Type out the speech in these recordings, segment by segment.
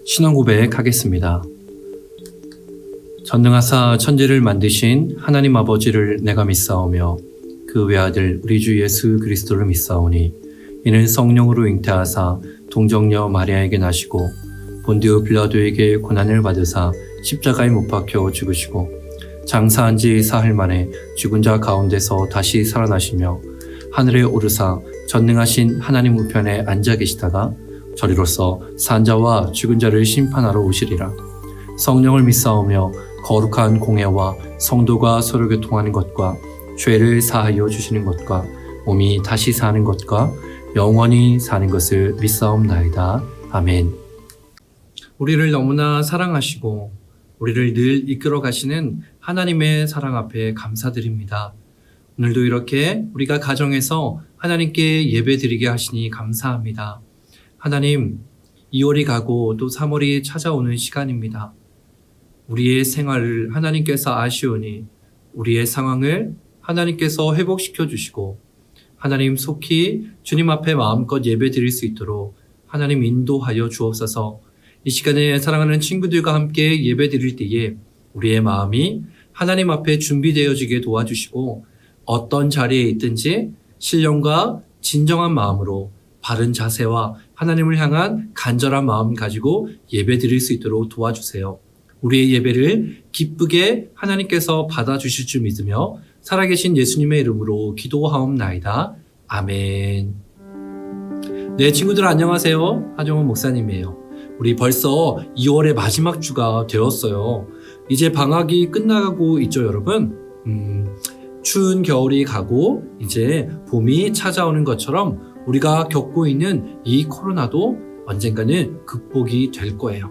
신앙 고백하겠습니다. 전능하사 천지를 만드신 하나님 아버지를 내가 믿사오며 그 외아들 우리 주 예수 그리스도를 믿사오니 이는 성령으로 잉태하사 동정녀 마리아에게 나시고 본디오 빌라도에게 고난을 받으사 십자가에 못 박혀 죽으시고 장사한 지 사흘 만에 죽은 자 가운데서 다시 살아나시며 하늘에 오르사 전능하신 하나님 우편에 앉아 계시다가 저리로서 산자와 죽은 자를 심판하러 오시리라. 성령을 믿사오며 거룩한 공예와 성도가 서로 교통하는 것과 죄를 사하여 주시는 것과 몸이 다시 사는 것과 영원히 사는 것을 믿사옵나이다. 아멘. 우리를 너무나 사랑하시고 우리를 늘 이끌어 가시는 하나님의 사랑 앞에 감사드립니다. 오늘도 이렇게 우리가 가정에서 하나님께 예배드리게 하시니 감사합니다. 하나님, 2월이 가고 또 3월이 찾아오는 시간입니다. 우리의 생활을 하나님께서 아시오니 우리의 상황을 하나님께서 회복시켜 주시고 하나님 속히 주님 앞에 마음껏 예배드릴 수 있도록 하나님 인도하여 주옵소서. 이 시간에 사랑하는 친구들과 함께 예배드릴 때에 우리의 마음이 하나님 앞에 준비되어지게 도와주시고 어떤 자리에 있든지 신령과 진정한 마음으로 바른 자세와 하나님을 향한 간절한 마음 가지고 예배드릴 수 있도록 도와주세요. 우리의 예배를 기쁘게 하나님께서 받아주실 줄 믿으며 살아계신 예수님의 이름으로 기도하옵나이다. 아멘. 네, 친구들 안녕하세요. 하정원 목사님이에요. 우리 벌써 2월의 마지막 주가 되었어요. 이제 방학이 끝나가고 있죠, 여러분? 추운 겨울이 가고 이제 봄이 찾아오는 것처럼 우리가 겪고 있는 이 코로나도 언젠가는 극복이 될 거예요.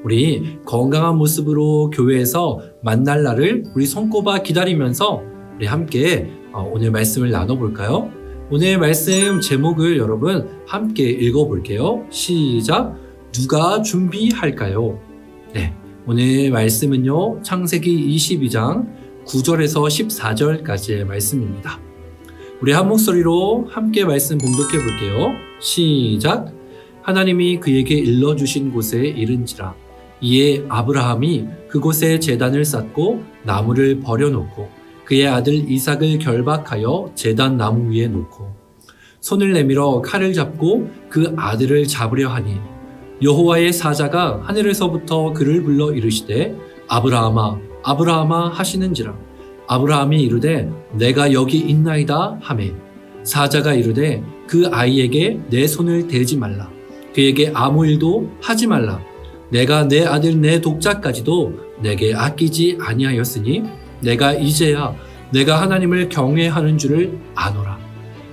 우리 건강한 모습으로 교회에서 만날 날을 우리 손꼽아 기다리면서 우리 함께 오늘 말씀을 나눠볼까요? 오늘 말씀 제목을 여러분 함께 읽어볼게요. 시작! 누가 준비할까요? 네, 오늘 말씀은요, 창세기 22장 9절에서 14절까지의 말씀입니다. 우리 한 목소리로 함께 말씀 봉독해 볼게요. 시작! 하나님이 그에게 일러주신 곳에 이른지라. 이에 아브라함이 그곳에 제단을 쌓고 나무를 버려놓고 그의 아들 이삭을 결박하여 제단 나무 위에 놓고 손을 내밀어 칼을 잡고 그 아들을 잡으려 하니 여호와의 사자가 하늘에서부터 그를 불러 이르시되 아브라함아 아브라함아 하시는지라. 아브라함이 이르되 내가 여기 있나이다 하매 사자가 이르되 그 아이에게 내 손을 대지 말라. 그에게 아무 일도 하지 말라. 내가 내 아들 내 독자까지도 내게 아끼지 아니하였으니 내가 이제야 내가 하나님을 경외하는 줄을 아노라.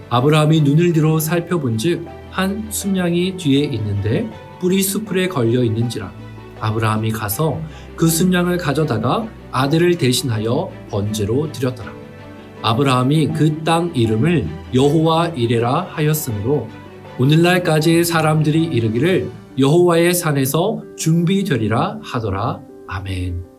아브라함이 눈을 들어 살펴본즉 한 순양이 뒤에 있는데 뿔이 수풀에 걸려 있는지라. 아브라함이 가서 그 순양을 가져다가 아들을 대신하여 번제로 드렸더라. 아브라함이 그 땅 이름을 여호와 이레라 하였으므로 오늘날까지 사람들이 이르기를 여호와의 산에서 준비되리라 하더라. 아멘.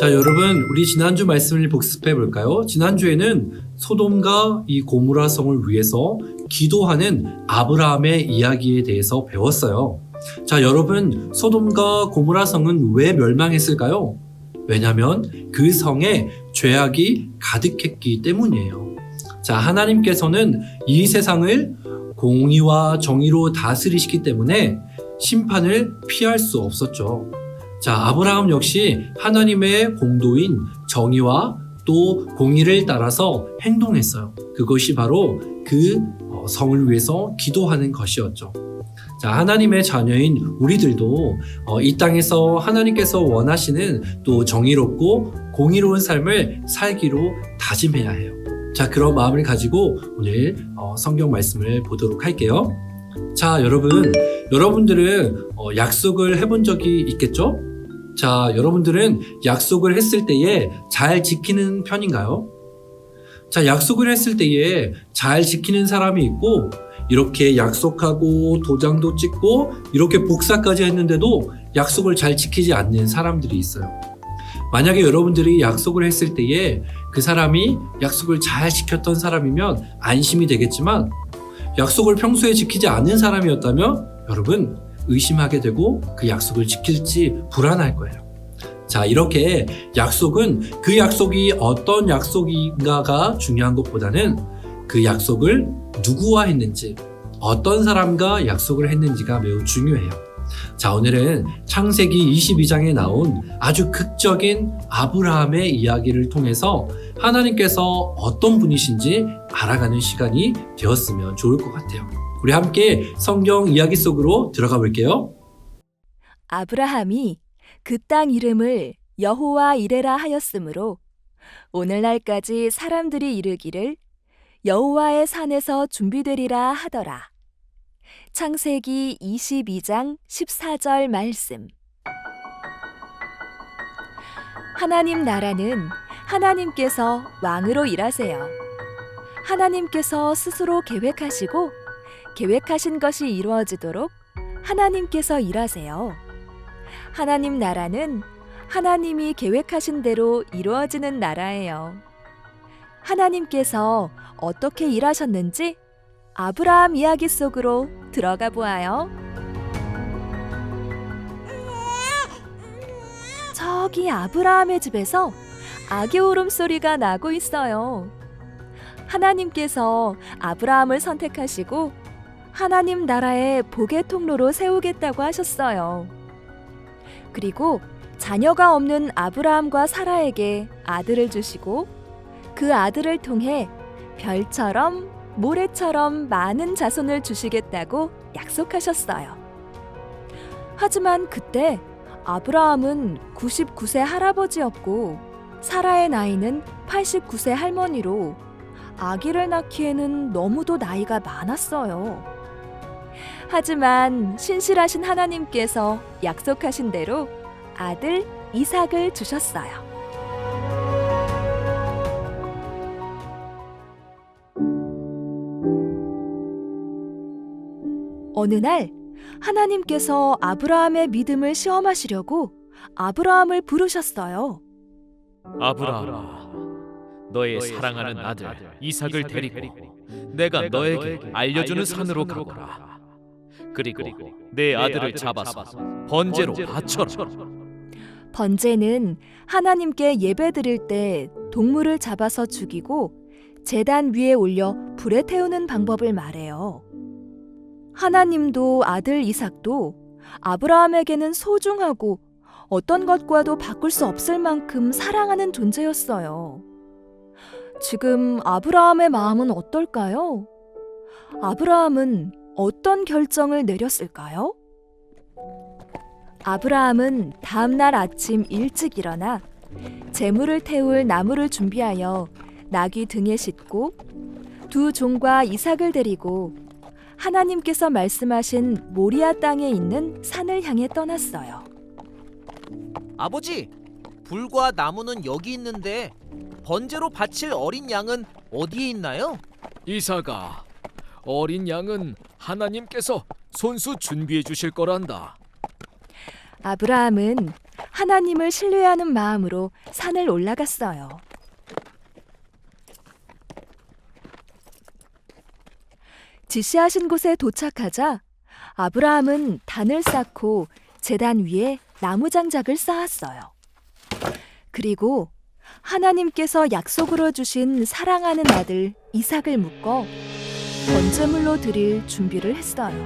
자, 여러분, 우리 지난주 말씀을 복습해 볼까요? 지난주에는 소돔과 이 고모라 성을 위해서 기도하는 아브라함의 이야기에 대해서 배웠어요. 자, 여러분, 소돔과 고모라 성은 왜 멸망했을까요? 왜냐하면 그 성에 죄악이 가득했기 때문이에요. 자, 하나님께서는 이 세상을 공의와 정의로 다스리시기 때문에 심판을 피할 수 없었죠. 자, 아브라함 역시 하나님의 공도인 정의와 또 공의를 따라서 행동했어요. 그것이 바로 그 성을 위해서 기도하는 것이었죠. 자, 하나님의 자녀인 우리들도 이 땅에서 하나님께서 원하시는 또 정의롭고 공의로운 삶을 살기로 다짐해야 해요. 자, 그런 마음을 가지고 오늘 성경 말씀을 보도록 할게요. 자, 여러분들은 약속을 해본 적이 있겠죠? 자, 여러분들은 약속을 했을 때에 잘 지키는 편인가요? 자, 약속을 했을 때에 잘 지키는 사람이 있고, 이렇게 약속하고 도장도 찍고 이렇게 복사까지 했는데도 약속을 잘 지키지 않는 사람들이 있어요. 만약에 여러분들이 약속을 했을 때에 그 사람이 약속을 잘 지켰던 사람이면 안심이 되겠지만, 약속을 평소에 지키지 않는 사람이었다면 여러분 의심하게 되고 그 약속을 지킬지 불안할 거예요. 자, 이렇게 약속은 그 약속이 어떤 약속인가가 중요한 것보다는 그 약속을 누구와 했는지, 어떤 사람과 약속을 했는지가 매우 중요해요. 자, 오늘은 창세기 22장에 나온 아주 극적인 아브라함의 이야기를 통해서 하나님께서 어떤 분이신지 알아가는 시간이 되었으면 좋을 것 같아요. 우리 함께 성경 이야기 속으로 들어가 볼게요. 아브라함이 그 땅 이름을 여호와 이레라 하였으므로 오늘날까지 사람들이 이르기를 여호와의 산에서 준비되리라 하더라. 창세기 22장 14절 말씀. 하나님 나라는 하나님께서 왕으로 일하세요. 하나님께서 스스로 계획하시고 계획하신 것이 이루어지도록 하나님께서 일하세요. 하나님 나라는 하나님이 계획하신 대로 이루어지는 나라예요. 하나님께서 어떻게 일하셨는지 아브라함 이야기 속으로 들어가 보아요. 저기 아브라함의 집에서 아기 울음소리가 나고 있어요. 하나님께서 아브라함을 선택하시고 하나님 나라의 복의 통로로 세우겠다고 하셨어요. 그리고 자녀가 없는 아브라함과 사라에게 아들을 주시고 그 아들을 통해 별처럼 모래처럼 많은 자손을 주시겠다고 약속하셨어요. 하지만 그때 아브라함은 99세 할아버지였고 사라의 나이는 89세 할머니로 아기를 낳기에는 너무도 나이가 많았어요. 하지만 신실하신 하나님께서 약속하신 대로 아들 이삭을 주셨어요. 어느 날 하나님께서 아브라함의 믿음을 시험하시려고 아브라함을 부르셨어요. 아브라함, 너의 사랑하는 아들 이삭을 데리고 내가 너에게 알려주는 산으로 가거라. 그리고 내 아들을 잡아서 번제로 바쳐라. 번제는 하나님께 예배드릴 때 동물을 잡아서 죽이고 제단 위에 올려 불에 태우는 방법을 말해요. 하나님도 아들 이삭도 아브라함에게는 소중하고 어떤 것과도 바꿀 수 없을 만큼 사랑하는 존재였어요. 지금 아브라함의 마음은 어떨까요? 아브라함은 어떤 결정을 내렸을까요? 아브라함은 다음 날 아침 일찍 일어나 제물을 태울 나무를 준비하여 나귀 등에 싣고 두 종과 이삭을 데리고 하나님께서 말씀하신 모리아 땅에 있는 산을 향해 떠났어요. 아버지, 불과 나무는 여기 있는데 번제로 바칠 어린 양은 어디에 있나요? 이삭아, 어린 양은 하나님께서 손수 준비해 주실 거란다. 아브라함은 하나님을 신뢰하는 마음으로 산을 올라갔어요. 지시하신 곳에 도착하자 아브라함은 단을 쌓고 제단 위에 나무 장작을 쌓았어요. 그리고 하나님께서 약속으로 주신 사랑하는 아들 이삭을 묶어 번제물로 드릴 준비를 했어요.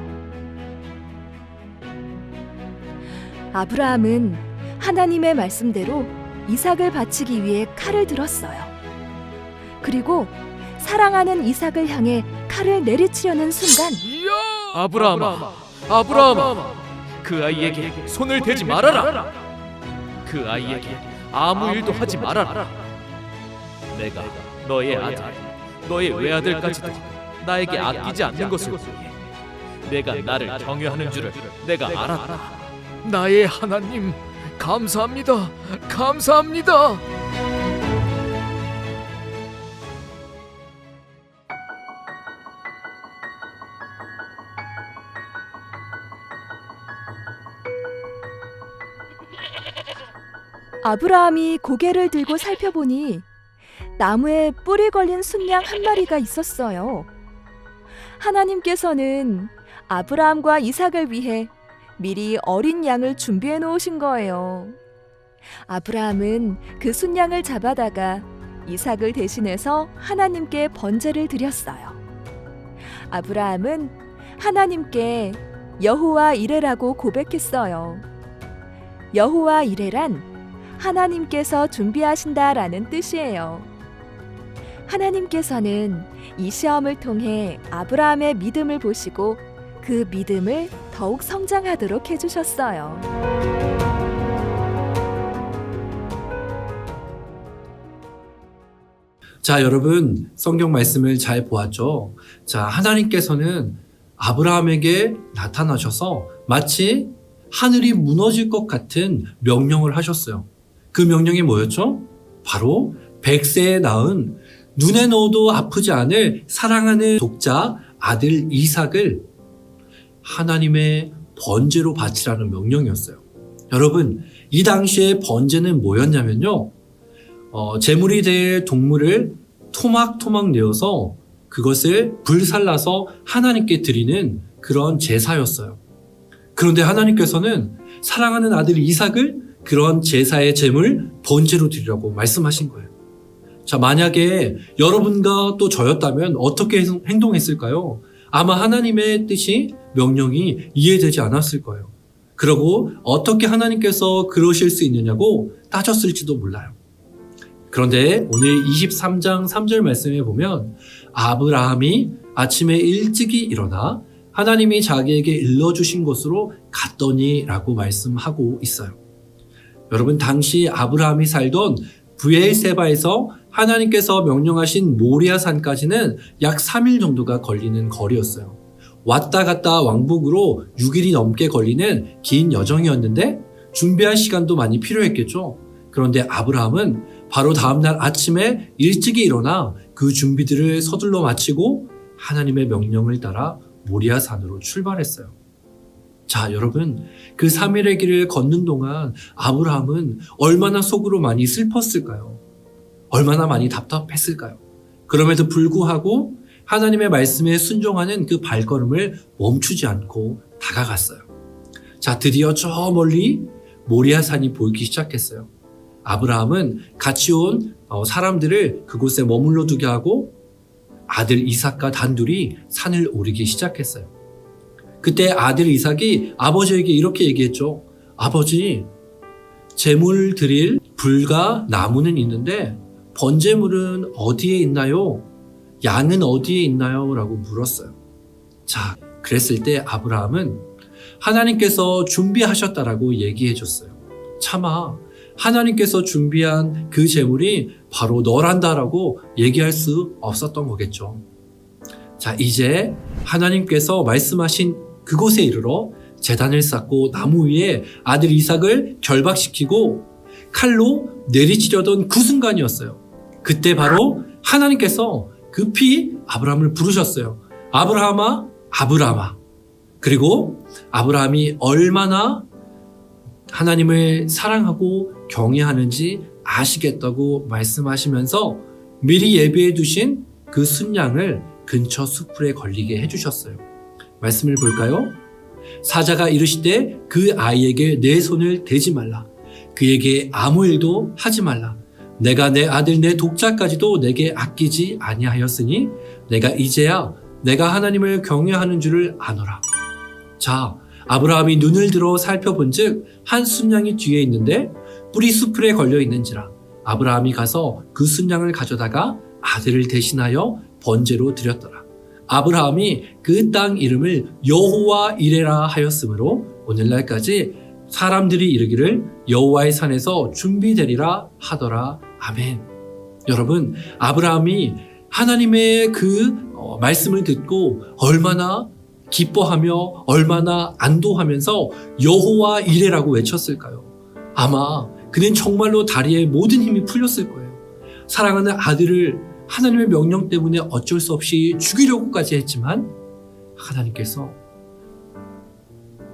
아브라함은 하나님의 말씀대로 이삭을 바치기 위해 칼을 들었어요. 그리고 사랑하는 이삭을 향해 칼을 내리치려는 순간 아브라함아, 아브라함아, 그 아이에게 손을 대지 말아라. 그 아이에게 아무 일도 하지 말아라. 내가 너의 아들, 너의 외아들까지도 나에게 아끼지 않는 것을 보니 내가 나를 경외하는 줄을 내가 알았다. 나의 하나님, 감사합니다. 감사합니다. 아브라함이 고개를 들고 살펴보니 나무에 뿔이 걸린 순양 한 마리가 있었어요. 하나님께서는 아브라함과 이삭을 위해 미리 어린 양을 준비해 놓으신 거예요. 아브라함은 그 순양을 잡아다가 이삭을 대신해서 하나님께 번제를 드렸어요. 아브라함은 하나님께 여호와 이레라고 고백했어요. 여호와 이레란 하나님께서 준비하신다라는 뜻이에요. 하나님께서는 이 시험을 통해 아브라함의 믿음을 보시고 그 믿음을 더욱 성장하도록 해주셨어요. 자, 여러분, 성경 말씀을 잘 보았죠? 자, 하나님께서는 아브라함에게 나타나셔서 마치 하늘이 무너질 것 같은 명령을 하셨어요. 그 명령이 뭐였죠? 바로 100세에 낳은 눈에 넣어도 아프지 않을 사랑하는 독자 아들 이삭을 하나님의 번제로 바치라는 명령이었어요. 여러분, 이 당시에 번제는 뭐였냐면요. 제물이 될 동물을 토막토막 내어서 그것을 불살라서 하나님께 드리는 그런 제사였어요. 그런데 하나님께서는 사랑하는 아들 이삭을 그런 제사의 제물 번제로 드리라고 말씀하신 거예요. 자, 만약에 여러분과 또 저였다면 어떻게 행동했을까요? 아마 하나님의 뜻이, 명령이 이해되지 않았을 거예요. 그러고 어떻게 하나님께서 그러실 수 있느냐고 따졌을지도 몰라요. 그런데 오늘 23장 3절 말씀에 보면 아브라함이 아침에 일찍이 일어나 하나님이 자기에게 일러주신 곳으로 갔더니 라고 말씀하고 있어요. 여러분, 당시 아브라함이 살던 브엘세바에서 하나님께서 명령하신 모리아 산까지는 약 3일 정도가 걸리는 거리였어요. 왔다 갔다 왕복으로 6일이 넘게 걸리는 긴 여정이었는데 준비할 시간도 많이 필요했겠죠. 그런데 아브라함은 바로 다음날 아침에 일찍이 일어나 그 준비들을 서둘러 마치고 하나님의 명령을 따라 모리아 산으로 출발했어요. 자, 여러분, 그 3일의 길을 걷는 동안 아브라함은 얼마나 속으로 많이 슬펐을까요? 얼마나 많이 답답했을까요? 그럼에도 불구하고 하나님의 말씀에 순종하는 그 발걸음을 멈추지 않고 다가갔어요. 자, 드디어 저 멀리 모리아 산이 보이기 시작했어요. 아브라함은 같이 온 사람들을 그곳에 머물러 두게 하고 아들 이삭과 단둘이 산을 오르기 시작했어요. 그때 아들 이삭이 아버지에게 이렇게 얘기했죠. 아버지, 제물 드릴 불과 나무는 있는데 번제물은 어디에 있나요? 양은 어디에 있나요? 라고 물었어요. 자, 그랬을 때 아브라함은 하나님께서 준비하셨다라고 얘기해 줬어요. 차마 하나님께서 준비한 그 제물이 바로 너란다라고 얘기할 수 없었던 거겠죠. 자, 이제 하나님께서 말씀하신 그곳에 이르러 제단을 쌓고 나무 위에 아들 이삭을 결박시키고 칼로 내리치려던 그 순간이었어요. 그때 바로 하나님께서 급히 아브라함을 부르셨어요. 아브라함아, 아브라함아. 그리고 아브라함이 얼마나 하나님을 사랑하고 경외하는지 아시겠다고 말씀하시면서 미리 예비해 두신 그 순양을 근처 숲풀에 걸리게 해주셨어요. 말씀을 볼까요? 사자가 이르시되 그 아이에게 내 손을 대지 말라. 그에게 아무 일도 하지 말라. 내가 내 아들 내 독자까지도 내게 아끼지 아니하였으니 내가 이제야 내가 하나님을 경외하는 줄을 아노라. 자, 아브라함이 눈을 들어 살펴본즉 한 순양이 뒤에 있는데 뿔이 수풀에 걸려 있는지라. 아브라함이 가서 그 순양을 가져다가 아들을 대신하여 번제로 드렸더라. 아브라함이 그 땅 이름을 여호와 이레라 하였으므로 오늘날까지 사람들이 이르기를 여호와의 산에서 준비되리라 하더라. 아멘. 여러분, 아브라함이 하나님의 그 말씀을 듣고 얼마나 기뻐하며 얼마나 안도하면서 여호와 이레라고 외쳤을까요? 아마 그는 정말로 다리에 모든 힘이 풀렸을 거예요. 사랑하는 아들을 하나님의 명령 때문에 어쩔 수 없이 죽이려고까지 했지만 하나님께서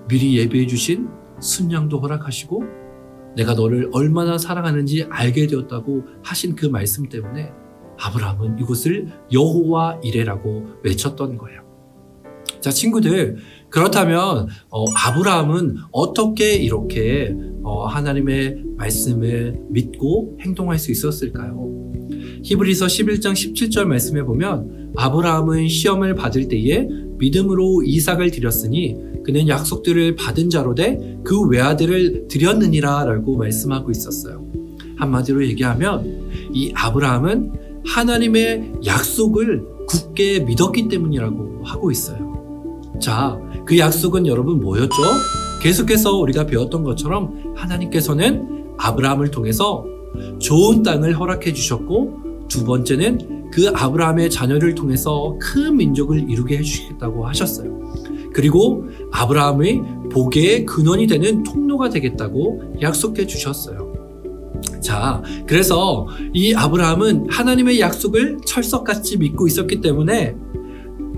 미리 예배해 주신 순양도 허락하시고 내가 너를 얼마나 사랑하는지 알게 되었다고 하신 그 말씀 때문에 아브라함은 이곳을 여호와 이레라고 외쳤던 거예요. 자, 친구들, 그렇다면 아브라함은 어떻게 이렇게 하나님의 말씀을 믿고 행동할 수 있었을까요? 히브리서 11장 17절 말씀에 보면 아브라함은 시험을 받을 때에 믿음으로 이삭을 드렸으니 그는 약속들을 받은 자로 돼 그 외아들을 드렸느니라 라고 말씀하고 있었어요. 한마디로 얘기하면 이 아브라함은 하나님의 약속을 굳게 믿었기 때문이라고 하고 있어요. 자, 그 약속은 여러분 뭐였죠? 계속해서 우리가 배웠던 것처럼 하나님께서는 아브라함을 통해서 좋은 땅을 허락해 주셨고, 두 번째는 그 아브라함의 자녀를 통해서 큰 민족을 이루게 해주시겠다고 하셨어요. 그리고 아브라함의 복의 근원이 되는 통로가 되겠다고 약속해 주셨어요. 자, 그래서 이 아브라함은 하나님의 약속을 철석같이 믿고 있었기 때문에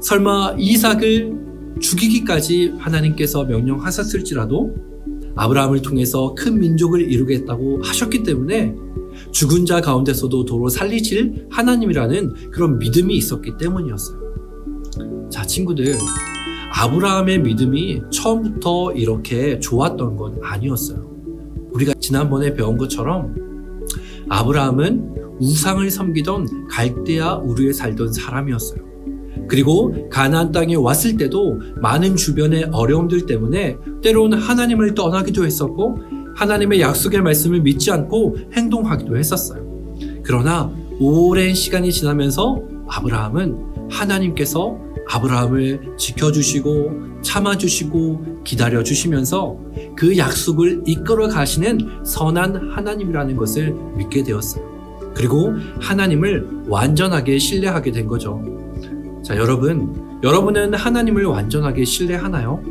설마 이삭을 죽이기까지 하나님께서 명령하셨을지라도 아브라함을 통해서 큰 민족을 이루겠다고 하셨기 때문에 죽은 자 가운데서도 도로 살리실 하나님이라는 그런 믿음이 있었기 때문이었어요. 자, 친구들, 아브라함의 믿음이 처음부터 이렇게 좋았던 건 아니었어요. 우리가 지난번에 배운 것처럼 아브라함은 우상을 섬기던 갈대아 우르에 살던 사람이었어요. 그리고 가나안 땅에 왔을 때도 많은 주변의 어려움들 때문에 때로는 하나님을 떠나기도 했었고 하나님의 약속의 말씀을 믿지 않고 행동하기도 했었어요. 그러나 오랜 시간이 지나면서 아브라함은 하나님께서 아브라함을 지켜주시고 참아주시고 기다려주시면서 그 약속을 이끌어 가시는 선한 하나님이라는 것을 믿게 되었어요. 그리고 하나님을 완전하게 신뢰하게 된 거죠. 자, 여러분은 하나님을 완전하게 신뢰하나요?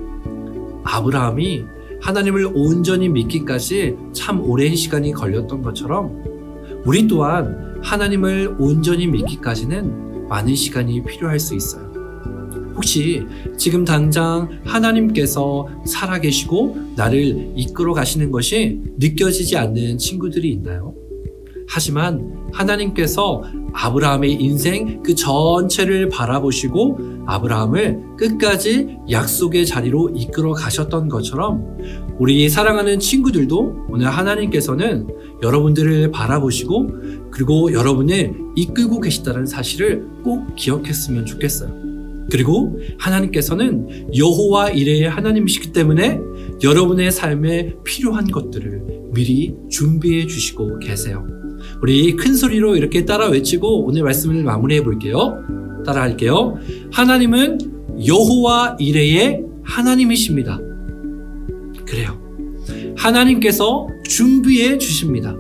아브라함이 하나님을 온전히 믿기까지 참 오랜 시간이 걸렸던 것처럼 우리 또한 하나님을 온전히 믿기까지는 많은 시간이 필요할 수 있어요. 혹시 지금 당장 하나님께서 살아계시고 나를 이끌어 가시는 것이 느껴지지 않는 친구들이 있나요? 하지만 하나님께서 아브라함의 인생 그 전체를 바라보시고 아브라함을 끝까지 약속의 자리로 이끌어 가셨던 것처럼 우리 사랑하는 친구들도 오늘 하나님께서는 여러분들을 바라보시고 그리고 여러분을 이끌고 계시다는 사실을 꼭 기억했으면 좋겠어요. 그리고 하나님께서는 여호와 이레의 하나님이시기 때문에 여러분의 삶에 필요한 것들을 미리 준비해 주시고 계세요. 우리 큰 소리로 이렇게 따라 외치고 오늘 말씀을 마무리해 볼게요. 따라 할게요. 하나님은 여호와 이레의 하나님이십니다. 그래요. 하나님께서 준비해 주십니다.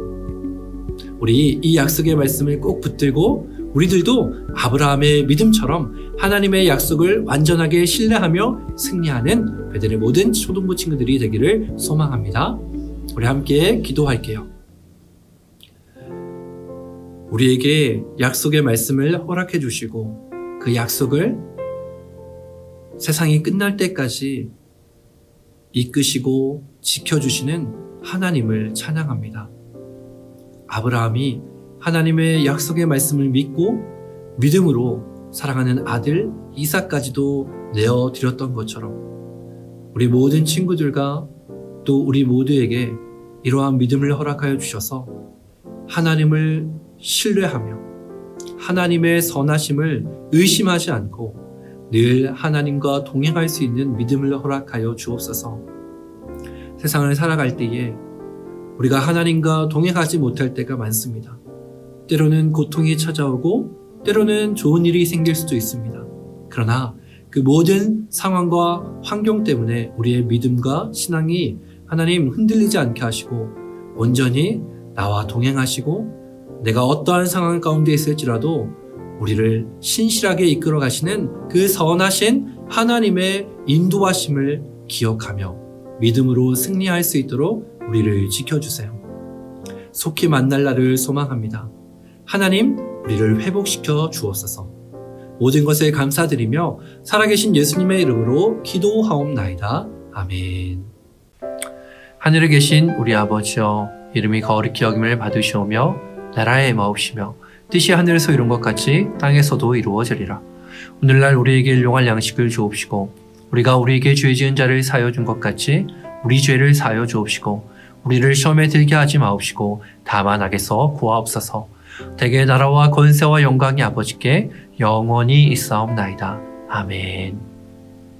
우리 이 약속의 말씀을 꼭 붙들고 우리들도 아브라함의 믿음처럼 하나님의 약속을 완전하게 신뢰하며 승리하는 베델의 모든 초등부 친구들이 되기를 소망합니다. 우리 함께 기도할게요. 우리에게 약속의 말씀을 허락해 주시고 그 약속을 세상이 끝날 때까지 이끄시고 지켜주시는 하나님을 찬양합니다. 아브라함이 하나님의 약속의 말씀을 믿고 믿음으로 사랑하는 아들 이삭까지도 내어드렸던 것처럼 우리 모든 친구들과 또 우리 모두에게 이러한 믿음을 허락하여 주셔서 하나님을 신뢰하며 하나님의 선하심을 의심하지 않고 늘 하나님과 동행할 수 있는 믿음을 허락하여 주옵소서. 세상을 살아갈 때에 우리가 하나님과 동행하지 못할 때가 많습니다. 때로는 고통이 찾아오고 때로는 좋은 일이 생길 수도 있습니다. 그러나 그 모든 상황과 환경 때문에 우리의 믿음과 신앙이 하나님 흔들리지 않게 하시고 온전히 나와 동행하시고 내가 어떠한 상황 가운데 있을지라도 우리를 신실하게 이끌어 가시는 그 선하신 하나님의 인도하심을 기억하며 믿음으로 승리할 수 있도록 우리를 지켜주세요. 속히 만날 날을 소망합니다. 하나님, 우리를 회복시켜 주옵소서. 모든 것에 감사드리며 살아계신 예수님의 이름으로 기도하옵나이다. 아멘. 하늘에 계신 우리 아버지여, 이름이 거룩히 여김을 받으시오며 나라의 마옵시며 뜻이 하늘에서 이룬 것 같이 땅에서도 이루어지리라. 오늘날 우리에게 일용할 양식을 주옵시고 우리가 우리에게 죄 지은 자를 사하여 준 것 같이 우리 죄를 사하여 주옵시고 우리를 시험에 들게 하지 마옵시고 다만 악에서 구하옵소서. 대개 나라와 권세와 영광이 아버지께 영원히 있사옵나이다. 아멘.